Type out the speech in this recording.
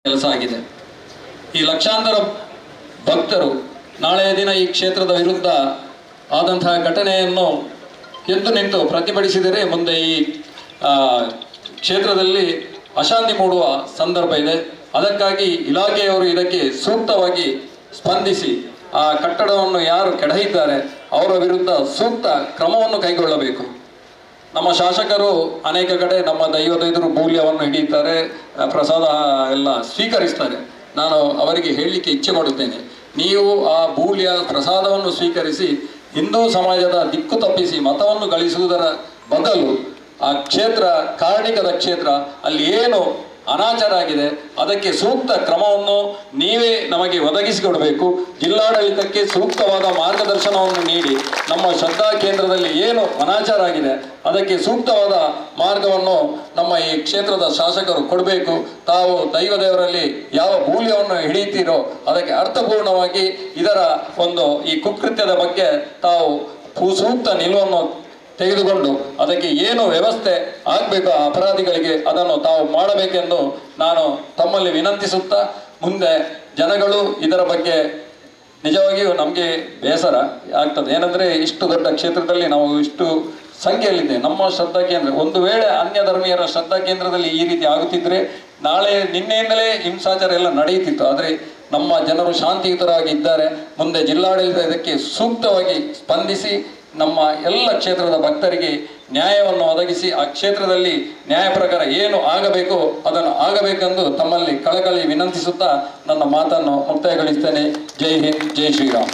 ಕೆಲಸ ಆಗಿದೆ. ಈ ಲಕ್ಷಾಂತರ ಭಕ್ತರು ನಾಳೆಯ ದಿನ ಈ ಕ್ಷೇತ್ರದ ವಿರುದ್ಧ ಆದಂತಹ ಘಟನೆಯನ್ನು ಎದ್ದು ನಿಂತು ಪ್ರತಿಭಟಿಸಿದರೆ ಮುಂದೆ ಈ ಕ್ಷೇತ್ರದಲ್ಲಿ ಅಶಾಂತಿ ಮೂಡುವ ಸಂದರ್ಭ ಇದೆ. ಅದಕ್ಕಾಗಿ ಇಲಾಖೆಯವರು ಇದಕ್ಕೆ ಸೂಕ್ತವಾಗಿ ಸ್ಪಂದಿಸಿ ಆ ಕಟ್ಟಡವನ್ನು ಯಾರು ಕೆಡಹಿದ್ದಾರೆ ಅವರ ವಿರುದ್ಧ ಸೂಕ್ತ ಕ್ರಮವನ್ನು ಕೈಗೊಳ್ಳಬೇಕು. ನಮ್ಮ ಶಾಸಕರು ಅನೇಕ ಕಡೆ ನಮ್ಮ ದೈವದ ಎದುರು ಮೂಲ್ಯವನ್ನು ಹಿಡಿಯುತ್ತಾರೆ, ಪ್ರಸಾದ ಎಲ್ಲ ಸ್ವೀಕರಿಸ್ತಾರೆ. ನಾನು ಅವರಿಗೆ ಹೇಳಲಿಕ್ಕೆ ಇಚ್ಛೆ ಪಡುತ್ತೇನೆ, ನೀವು ಆ ಮೂಲ್ಯ ಪ್ರಸಾದವನ್ನು ಸ್ವೀಕರಿಸಿ ಹಿಂದೂ ಸಮಾಜದ ದಿಕ್ಕು ತಪ್ಪಿಸಿ ಮತವನ್ನು ಗಳಿಸುವುದರ ಬದಲು ಆ ಕ್ಷೇತ್ರ ಕಾರ್ಣಿಕದ ಕ್ಷೇತ್ರ ಅಲ್ಲಿ ಏನು ಅನಾಚಾರ ಆಗಿದೆ ಅದಕ್ಕೆ ಸೂಕ್ತ ಕ್ರಮವನ್ನು ನೀವೇ ನಮಗೆ ಒದಗಿಸಿಕೊಡಬೇಕು. ಜಿಲ್ಲಾಡಳಿತಕ್ಕೆ ಸೂಕ್ತವಾದ ಮಾರ್ಗದರ್ಶನವನ್ನು ನೀಡಿ ನಮ್ಮ ಶ್ರದ್ಧಾ ಕೇಂದ್ರದಲ್ಲಿ ಏನು ಅನಾಚಾರ ಆಗಿದೆ ಅದಕ್ಕೆ ಸೂಕ್ತವಾದ ಮಾರ್ಗವನ್ನು ನಮ್ಮ ಈ ಕ್ಷೇತ್ರದ ಶಾಸಕರು ಕೊಡಬೇಕು. ತಾವು ದೈವದೇವರಲ್ಲಿ ಯಾವ ಮೂಲ್ಯವನ್ನು ಹಿಡಿಯುತ್ತೀರೋ ಅದಕ್ಕೆ ಅರ್ಥಪೂರ್ಣವಾಗಿ ಇದರ ಈ ಕುಕೃತ್ಯದ ಬಗ್ಗೆ ತಾವು ಸೂಕ್ತ ನಿಲುವನ್ನು ತೆಗೆದುಕೊಂಡು ಅದಕ್ಕೆ ಏನು ವ್ಯವಸ್ಥೆ ಆಗಬೇಕು ಆ ಅಪರಾಧಿಗಳಿಗೆ ಅದನ್ನು ತಾವು ಮಾಡಬೇಕೆಂದು ನಾನು ತಮ್ಮಲ್ಲಿ ವಿನಂತಿಸುತ್ತಾ, ಮುಂದೆ ಜನಗಳು ಇದರ ಬಗ್ಗೆ ನಿಜವಾಗಿಯೂ ನಮಗೆ ಬೇಸರ ಆಗ್ತದೆ. ಏನಂದರೆ ಇಷ್ಟು ದೊಡ್ಡ ಕ್ಷೇತ್ರದಲ್ಲಿ ನಾವು ಇಷ್ಟು ಸಂಖ್ಯೆಯಲ್ಲಿದೆ. ನಮ್ಮ ಶ್ರದ್ಧಾ ಕೇಂದ್ರ ಒಂದು ವೇಳೆ ಅನ್ಯ ಧರ್ಮೀಯರ ಶ್ರದ್ಧಾ ಕೇಂದ್ರದಲ್ಲಿ ಈ ರೀತಿ ಆಗುತ್ತಿದ್ದರೆ ನಾಳೆ ನಿನ್ನೆಯಿಂದಲೇ ಹಿಂಸಾಚಾರ ಎಲ್ಲ ನಡೆಯುತ್ತಿತ್ತು. ಆದರೆ ನಮ್ಮ ಜನರು ಶಾಂತಿಯುತರಾಗಿ ಇದ್ದಾರೆ. ಮುಂದೆ ಜಿಲ್ಲಾಡಳಿತ ಇದಕ್ಕೆ ಸೂಕ್ತವಾಗಿ ಸ್ಪಂದಿಸಿ ನಮ್ಮ ಎಲ್ಲ ಕ್ಷೇತ್ರದ ಭಕ್ತರಿಗೆ ನ್ಯಾಯವನ್ನು ಒದಗಿಸಿ ಆ ಕ್ಷೇತ್ರದಲ್ಲಿ ನ್ಯಾಯ ಪ್ರಕಾರ ಏನು ಆಗಬೇಕು ಅದನ್ನು ಆಗಬೇಕೆಂದು ತಮ್ಮಲ್ಲಿ ಕಳಕಳಿ ವಿನಂತಿಸುತ್ತಾ ನನ್ನ ಮಾತನ್ನು ಮುಕ್ತಾಯಗೊಳಿಸ್ತೇನೆ. ಜೈ ಹಿಂದ್, ಜೈ ಶ್ರೀರಾಮ್.